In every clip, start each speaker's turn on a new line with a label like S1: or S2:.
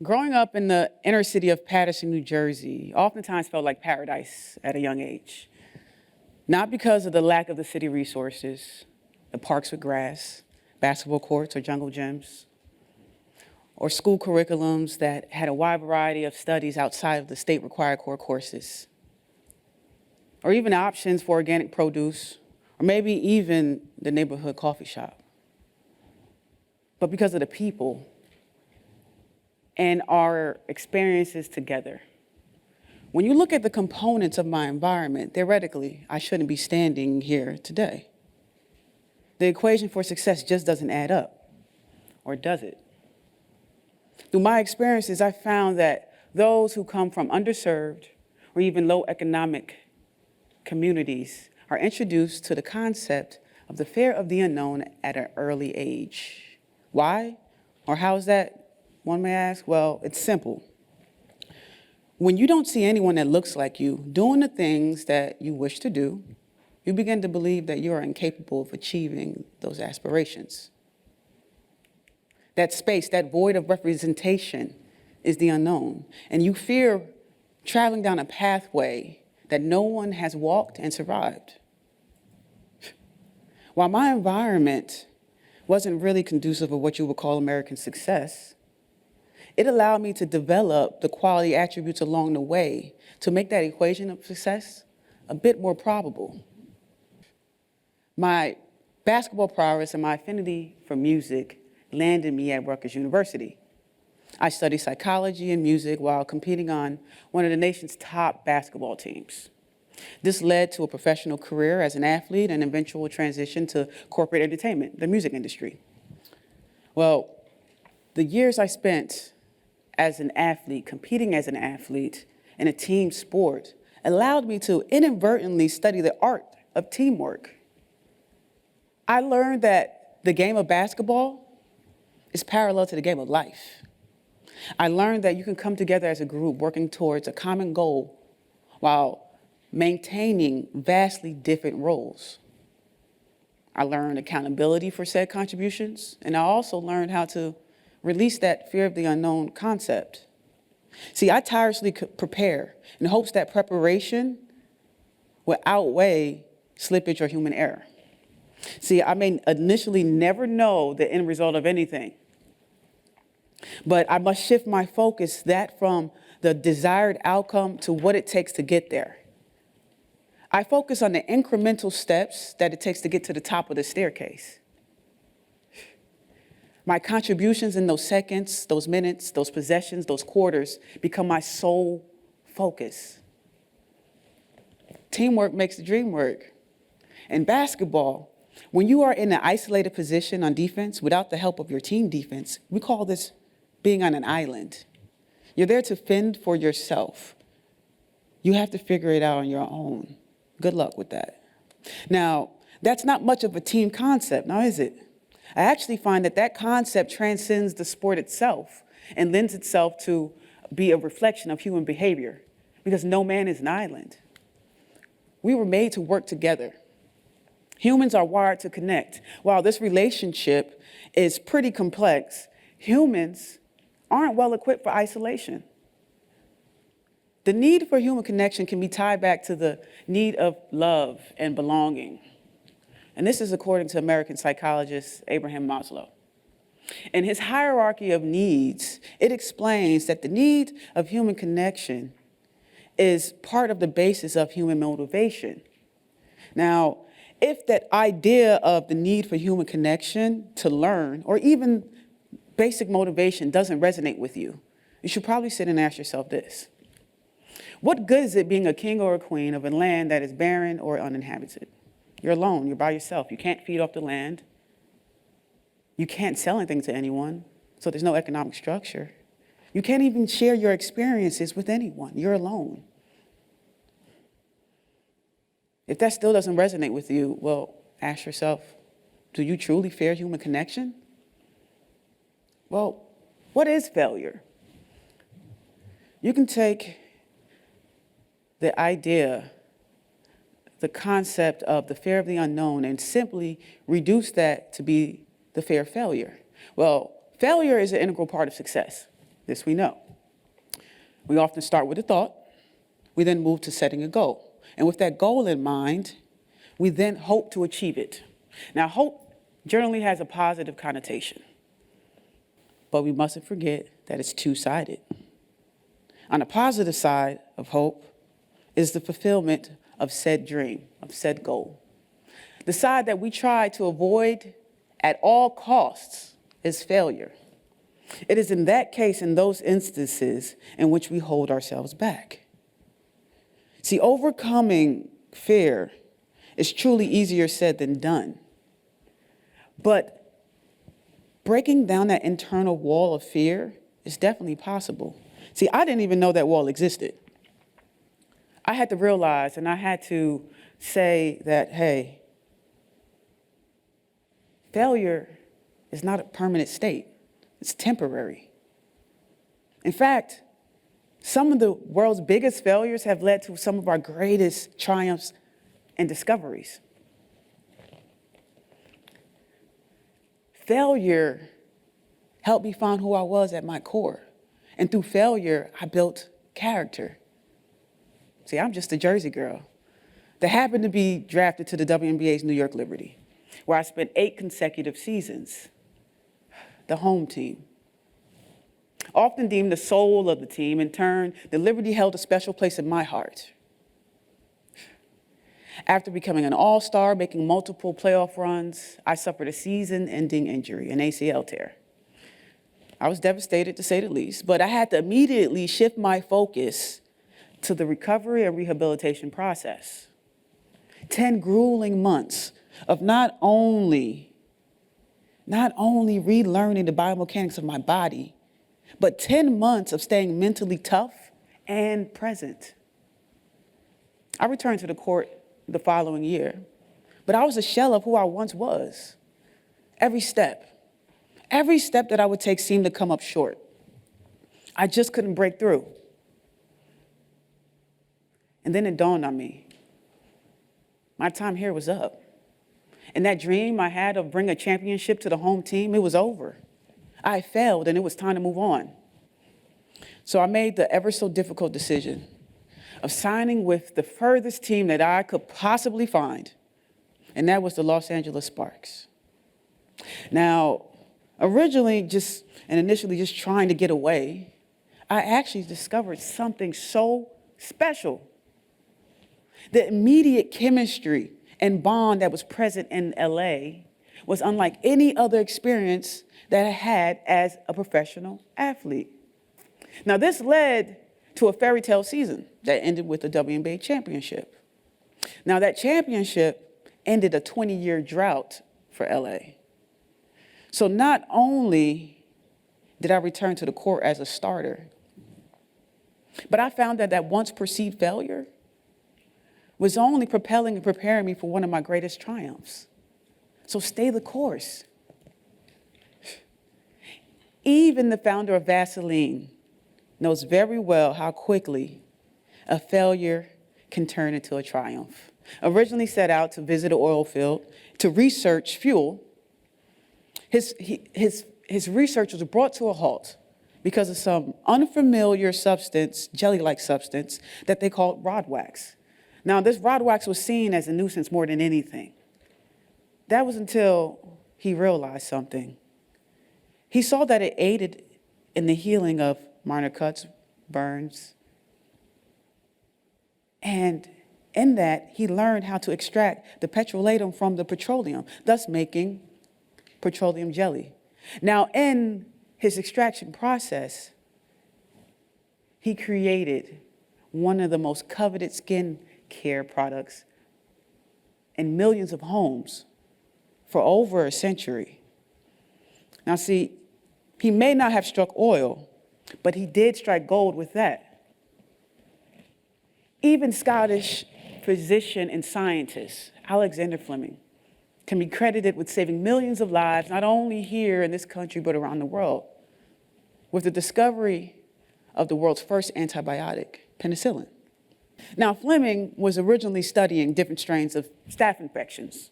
S1: Growing up in the inner city of Paterson, New Jersey, oftentimes felt like paradise at a young age. Not because of the lack of the city resources, the parks with grass, basketball courts or jungle gyms, or school curriculums that had a wide variety of studies outside of the state required core courses, or even options for organic produce, or maybe even the neighborhood coffee shop. But because of the people and our experiences together. When you look at the components of my environment, theoretically, I shouldn't be standing here today. The equation for success just doesn't add up, or does it? Through my experiences, I found that those who come from underserved or even low economic communities are introduced to the concept of the fear of the unknown at an early age. Why? Or how is that? One may ask. Well, it's simple. When you don't see anyone that looks like you doing the things that you wish to do, you begin to believe that you are incapable of achieving those aspirations. That space, that void of representation is the unknown. And you fear traveling down a pathway that no one has walked and survived. While my environment wasn't really conducive of what you would call American success, it allowed me to develop the quality attributes along the way to make that equation of success a bit more probable. My basketball prowess and my affinity for music landed me at Rutgers University. I studied psychology and music while competing on one of the nation's top basketball teams. This led to a professional career as an athlete and eventual transition to corporate entertainment, the music industry. Well, the years I spent as an athlete, competing as an athlete in a team sport, allowed me to inadvertently study the art of teamwork. I learned that the game of basketball is parallel to the game of life. I learned that you can come together as a group working towards a common goal while maintaining vastly different roles. I learned accountability for said contributions, and I also learned how to release that fear of the unknown concept. See, I tirelessly prepare in hopes that preparation will outweigh slippage or human error. See, I may initially never know the end result of anything, but I must shift my focus from the desired outcome to what it takes to get there. I focus on the incremental steps that it takes to get to the top of the staircase. My contributions in those seconds, those minutes, those possessions, those quarters become my sole focus. Teamwork makes the dream work. In basketball, when you are in an isolated position on defense without the help of your team defense, we call this being on an island. You're there to fend for yourself. You have to figure it out on your own. Good luck with that. Now, that's not much of a team concept, now is it? I actually find that concept transcends the sport itself and lends itself to be a reflection of human behavior, because no man is an island. We were made to work together. Humans are wired to connect. While this relationship is pretty complex, humans aren't well equipped for isolation. The need for human connection can be tied back to the need of love and belonging. And this is according to American psychologist Abraham Maslow. In his hierarchy of needs, it explains that the need of human connection is part of the basis of human motivation. Now, if that idea of the need for human connection to learn, or even basic motivation doesn't resonate with you, you should probably sit and ask yourself this. What good is it being a king or a queen of a land that is barren or uninhabited? You're alone, you're by yourself. You can't feed off the land. You can't sell anything to anyone, so there's no economic structure. You can't even share your experiences with anyone. You're alone. If that still doesn't resonate with you, well, ask yourself, do you truly fear human connection? Well, what is failure? You can take the idea, the concept of the fear of the unknown, and simply reduce that to be the fear of failure. Well, failure is an integral part of success. This we know. We often start with a thought. We then move to setting a goal. And with that goal in mind, we then hope to achieve it. Now, hope generally has a positive connotation, but we mustn't forget that it's two-sided. On the positive side of hope is the fulfillment of said dream, of said goal. The side that we try to avoid at all costs is failure. It is in that case, in those instances, in which we hold ourselves back. See, overcoming fear is truly easier said than done. But breaking down that internal wall of fear is definitely possible. See, I didn't even know that wall existed. I had to realize and I had to say that, hey, failure is not a permanent state. It's temporary. In fact, some of the world's biggest failures have led to some of our greatest triumphs and discoveries. Failure helped me find who I was at my core. And through failure, I built character. See, I'm just a Jersey girl that happened to be drafted to the WNBA's New York Liberty, where I spent 8 consecutive seasons, the home team. Often deemed the soul of the team, in turn, the Liberty held a special place in my heart. After becoming an all-star, making multiple playoff runs, I suffered a season-ending injury, an ACL tear. I was devastated, to say the least, but I had to immediately shift my focus to the recovery and rehabilitation process. 10 grueling months of not only relearning the biomechanics of my body, but 10 months of staying mentally tough and present. I returned to the court the following year, but I was a shell of who I once was. Every step that I would take seemed to come up short. I just couldn't break through. And then it dawned on me, my time here was up. And that dream I had of bringing a championship to the home team, it was over. I failed and it was time to move on. So I made the ever so difficult decision of signing with the furthest team that I could possibly find, and that was the Los Angeles Sparks. Now, initially just trying to get away, I actually discovered something so special. The immediate chemistry and bond that was present in LA was unlike any other experience that I had as a professional athlete. Now, this led to a fairy tale season that ended with the WNBA championship. Now, that championship ended a 20-year drought for LA. So not only did I return to the court as a starter, but I found that once perceived failure was only propelling and preparing me for one of my greatest triumphs. So stay the course. Even the founder of Vaseline knows very well how quickly a failure can turn into a triumph. Originally set out to visit an oil field to research fuel, his research was brought to a halt because of some unfamiliar substance, jelly-like substance, that they called rod wax. Now, this rod wax was seen as a nuisance more than anything. That was until he realized something. He saw that it aided in the healing of minor cuts, burns, and in that, he learned how to extract the petrolatum from the petroleum, thus making petroleum jelly. Now, in his extraction process, he created one of the most coveted skin care products in millions of homes for over a century. Now, see, he may not have struck oil, but he did strike gold with that. Even Scottish physician and scientist Alexander Fleming can be credited with saving millions of lives, not only here in this country, but around the world, with the discovery of the world's first antibiotic, penicillin. Now, Fleming was originally studying different strains of staph infections.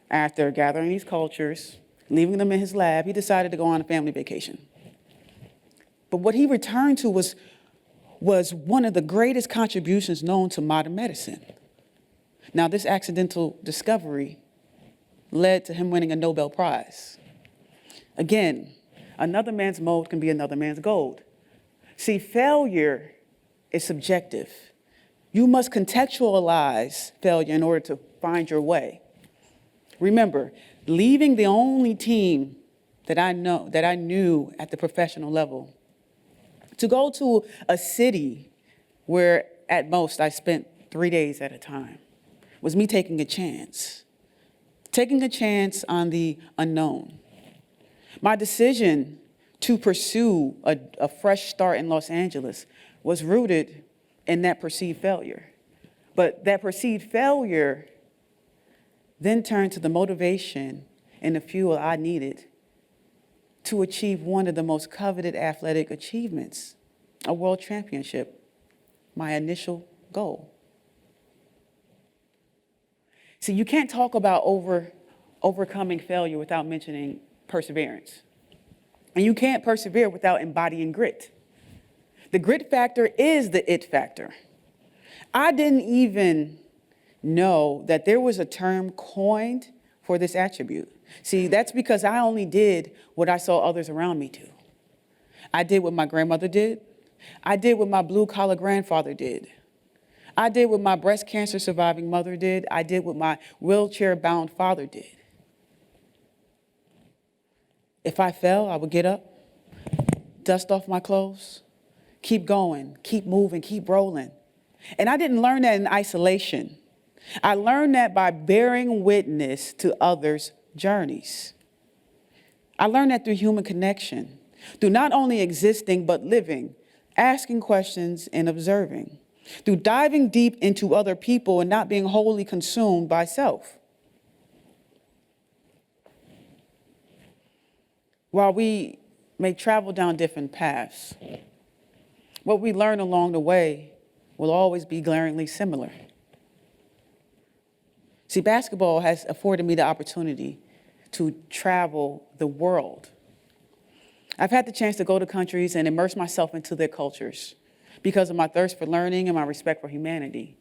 S1: After gathering these cultures, leaving them in his lab, he decided to go on a family vacation. But what he returned to was one of the greatest contributions known to modern medicine. Now, this accidental discovery led to him winning a Nobel Prize. Again, another man's mold can be another man's gold. See, failure is subjective. You must contextualize failure in order to find your way. Remember, leaving the only team that I knew at the professional level, to go to a city where at most I spent 3 days at a time, was me taking a chance on the unknown. My decision to pursue a fresh start in Los Angeles was rooted in that perceived failure. But that perceived failure then turned to the motivation and the fuel I needed to achieve one of the most coveted athletic achievements, a world championship, my initial goal. See, you can't talk about overcoming failure without mentioning perseverance. And you can't persevere without embodying grit. The grit factor is the it factor. I didn't even know that there was a term coined for this attribute. See, that's because I only did what I saw others around me do. I did what my grandmother did. I did what my blue-collar grandfather did. I did what my breast cancer surviving mother did. I did what my wheelchair-bound father did. If I fell, I would get up, dust off my clothes, keep going, keep moving, keep rolling. And I didn't learn that in isolation. I learned that by bearing witness to others' journeys. I learned that through human connection, through not only existing but living, asking questions and observing, through diving deep into other people and not being wholly consumed by self. While we may travel down different paths, what we learn along the way will always be glaringly similar. See, basketball has afforded me the opportunity to travel the world. I've had the chance to go to countries and immerse myself into their cultures because of my thirst for learning and my respect for humanity.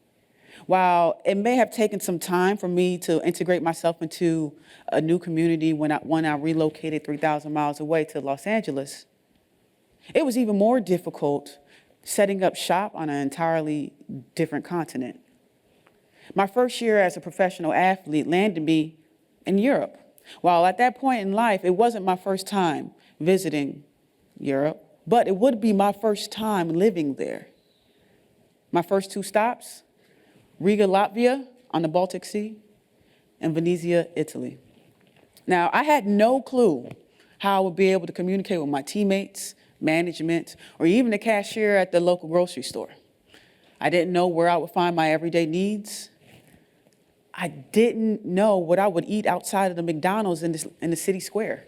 S1: While it may have taken some time for me to integrate myself into a new community when I relocated 3,000 miles away to Los Angeles, it was even more difficult setting up shop on an entirely different continent. My first year as a professional athlete landed me in Europe. While at that point in life, it wasn't my first time visiting Europe, but it would be my first time living there. My first 2 stops, Riga, Latvia on the Baltic Sea, and Venezia, Italy. Now, I had no clue how I would be able to communicate with my teammates, management, or even the cashier at the local grocery store. I didn't know where I would find my everyday needs. I didn't know what I would eat outside of the McDonald's in the city square.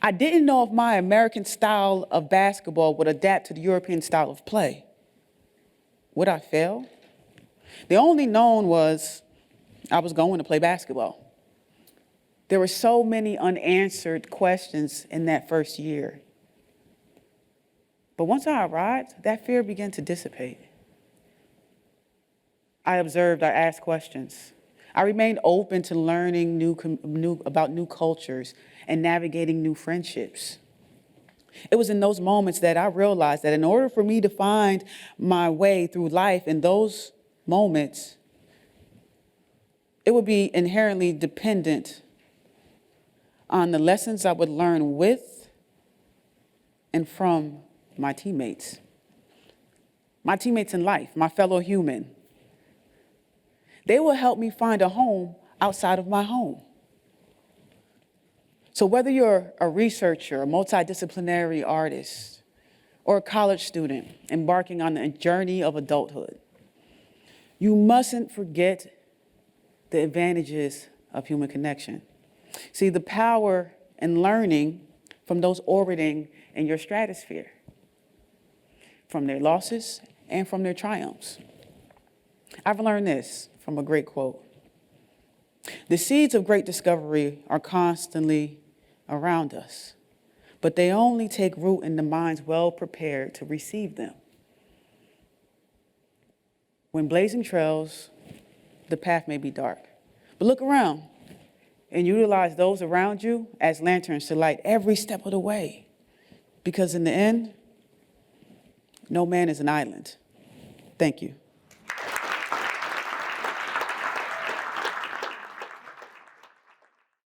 S1: I didn't know if my American style of basketball would adapt to the European style of play. Would I fail? The only known was I was going to play basketball. There were so many unanswered questions in that first year. But once I arrived, that fear began to dissipate. I observed, I asked questions. I remained open to learning about new cultures and navigating new friendships. It was in those moments that I realized that in order for me to find my way through life in those moments, it would be inherently dependent on the lessons I would learn with and from my teammates. My teammates in life, my fellow human. They will help me find a home outside of my home. So whether you're a researcher, a multidisciplinary artist, or a college student embarking on the journey of adulthood, you mustn't forget the advantages of human connection. See, the power in learning from those orbiting in your stratosphere, from their losses and from their triumphs. I've learned this from a great quote. The seeds of great discovery are constantly around us, but they only take root in the minds well prepared to receive them. When blazing trails, the path may be dark. But look around and utilize those around you as lanterns to light every step of the way. Because in the end, no man is an island. Thank you.